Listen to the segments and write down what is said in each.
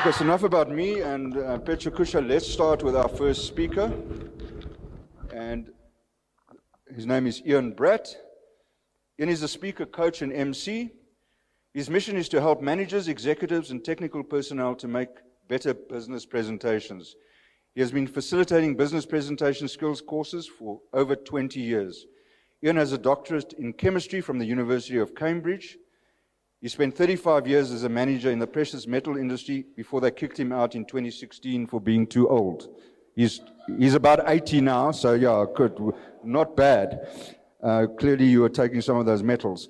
Okay, so enough about me and Pecha Kucha. Let's start with our first speaker. And his name is Ian Bratt. Ian is a speaker, coach, and MC. His mission is to help managers, executives, and technical personnel to make better business presentations. He has been facilitating business presentation skills courses for over 20 years. Ian has a doctorate in chemistry from the University of Cambridge. He spent 35 years as a manager in the precious metal industry before they kicked him out in 2016 for being too old. He's about 80 now, so yeah, good, not bad. Clearly you are taking some of those metals.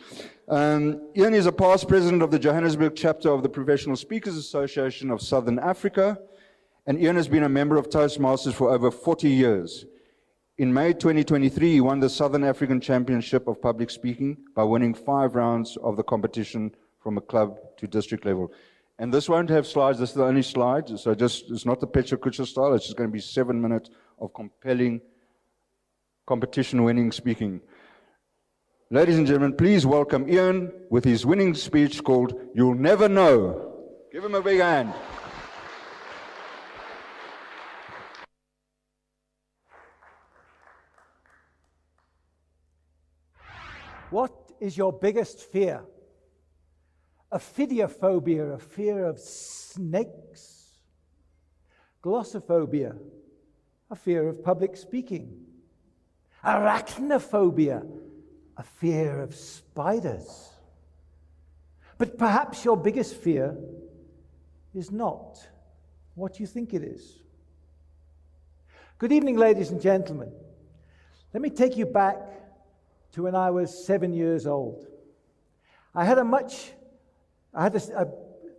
Ian is a past president of the Johannesburg chapter of the Professional Speakers Association of Southern Africa, and Ian has been a member of Toastmasters for over 40 years. In May 2023, he won the Southern African Championship of Public Speaking by winning 5 rounds of the competition from a club to district level. And this won't have slides, this is the only slide, so it's not the Pecha Kucha style, it's just going to be 7 minutes of compelling competition-winning speaking. Ladies and gentlemen, please welcome Ian with his winning speech called You'll Never Know. Give him a big hand. What is your biggest fear? Ophidiophobia, a fear of snakes. Glossophobia, a fear of public speaking. Arachnophobia, a fear of spiders. But perhaps your biggest fear is not what you think it is. Good evening, ladies and gentlemen. Let me take you back to when I was 7 years old. I had a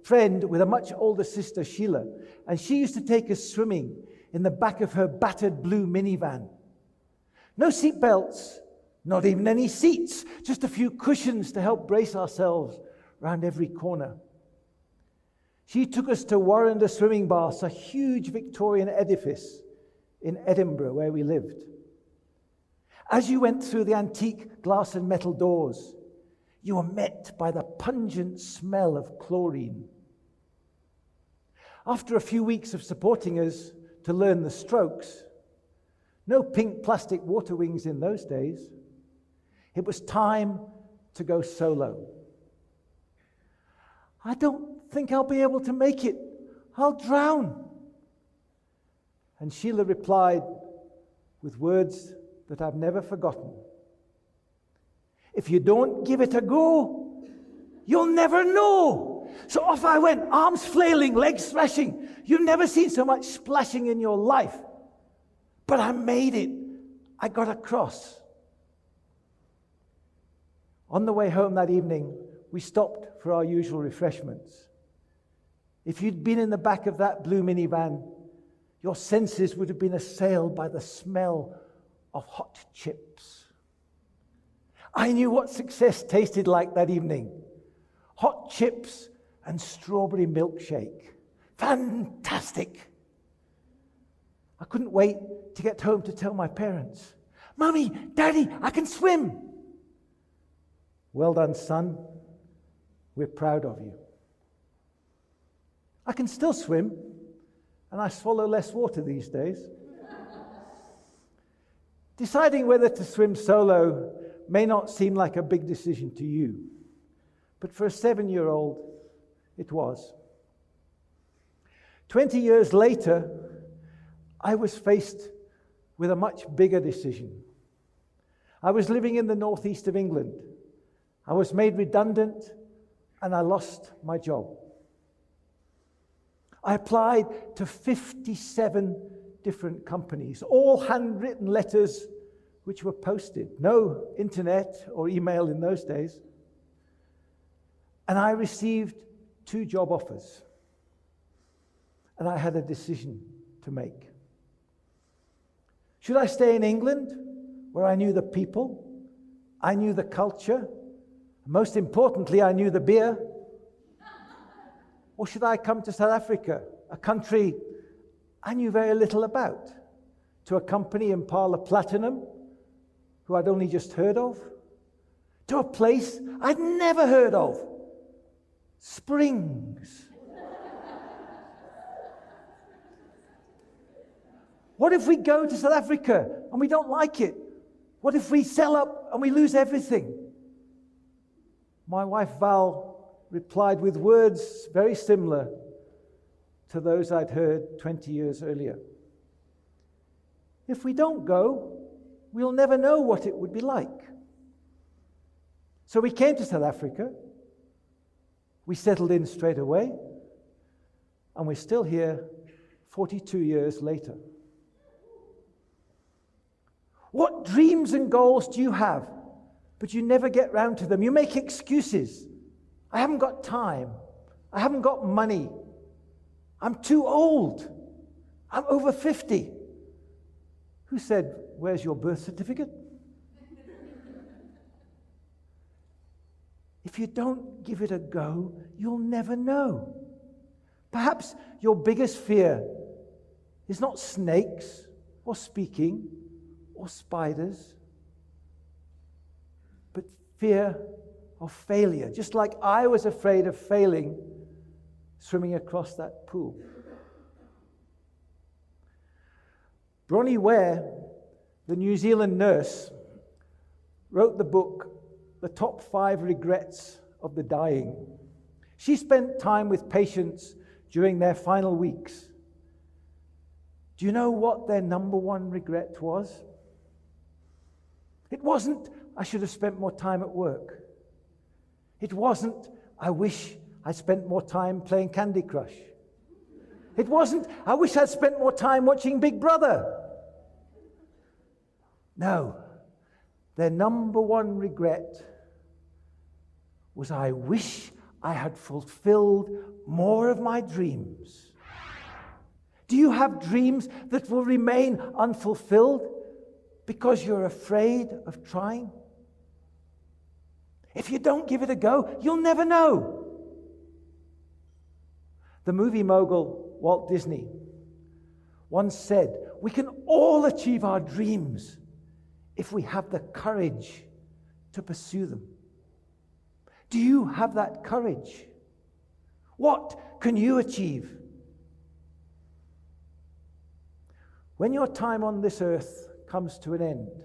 friend with a much older sister, Sheila, and she used to take us swimming in the back of her battered blue minivan. No seat belts, not even any seats, just a few cushions to help brace ourselves round every corner. She took us to Warrender Swimming Baths, a huge Victorian edifice in Edinburgh where we lived. As you went through the antique glass and metal doors, you were met by the pungent smell of chlorine. After a few weeks of supporting us to learn the strokes, no pink plastic water wings in those days, it was time to go solo. I don't think I'll be able to make it. I'll drown. And Sheila replied with words that I've never forgotten. If you don't give it a go, you'll never know. So off I went, arms flailing, legs thrashing. You've never seen so much splashing in your life. But I made it. I got across. On the way home that evening, we stopped for our usual refreshments. If you'd been in the back of that blue minivan, your senses would have been assailed by the smell of hot chips. I knew what success tasted like that evening. Hot chips and strawberry milkshake. Fantastic. I couldn't wait to get home to tell my parents, Mommy, Daddy, I can swim. Well done, son. We're proud of you. I can still swim, and I swallow less water these days. Deciding whether to swim solo may not seem like a big decision to you, but for a 7-year-old, it was. 20 years later, I was faced with a much bigger decision. I was living in the northeast of England. I was made redundant, and I lost my job. I applied to 57 different companies, all handwritten letters which were posted. No internet or email in those days. And I received 2 job offers. And I had a decision to make. Should I stay in England, where I knew the people, I knew the culture, most importantly, I knew the beer? Or should I come to South Africa, a country I knew very little about, to a company Impala Platinum, who I'd only just heard of, to a place I'd never heard of, Springs. What if we go to South Africa and we don't like it? What if we sell up and we lose everything? My wife Val replied with words very similar to those I'd heard 20 years earlier. If we don't go, we'll never know what it would be like. So we came to South Africa. We settled in straight away. And we're still here 42 years later. What dreams and goals do you have, but you never get round to them? You make excuses. I haven't got time. I haven't got money. I'm too old. I'm over 50. Who said, "Where's your birth certificate?" If you don't give it a go, you'll never know. Perhaps your biggest fear is not snakes or speaking or spiders, but fear of failure, just like I was afraid of failing swimming across that pool. Bronnie Ware, the New Zealand nurse, wrote the book, The Top 5 Regrets of the Dying. She spent time with patients during their final weeks. Do you know what their number one regret was? It wasn't, "I should have spent more time at work." It wasn't, "I wish I'd spent more time playing Candy Crush." It wasn't, "I wish I'd spent more time watching Big Brother." No, their number one regret was, "I wish I had fulfilled more of my dreams." Do you have dreams that will remain unfulfilled because you're afraid of trying? If you don't give it a go, you'll never know. The movie mogul Walt Disney once said, "We can all achieve our dreams if we have the courage to pursue them." Do you have that courage? What can you achieve? When your time on this earth comes to an end,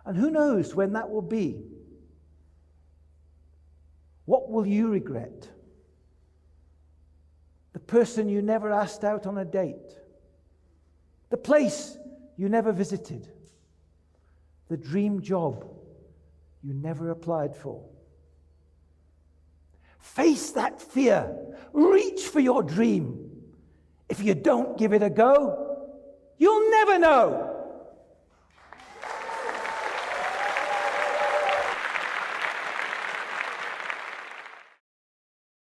and who knows when that will be, what will you regret? The person you never asked out on a date, the place you never visited, the dream job you never applied for. Face that fear. Reach for your dream. If you don't give it a go, you'll never know.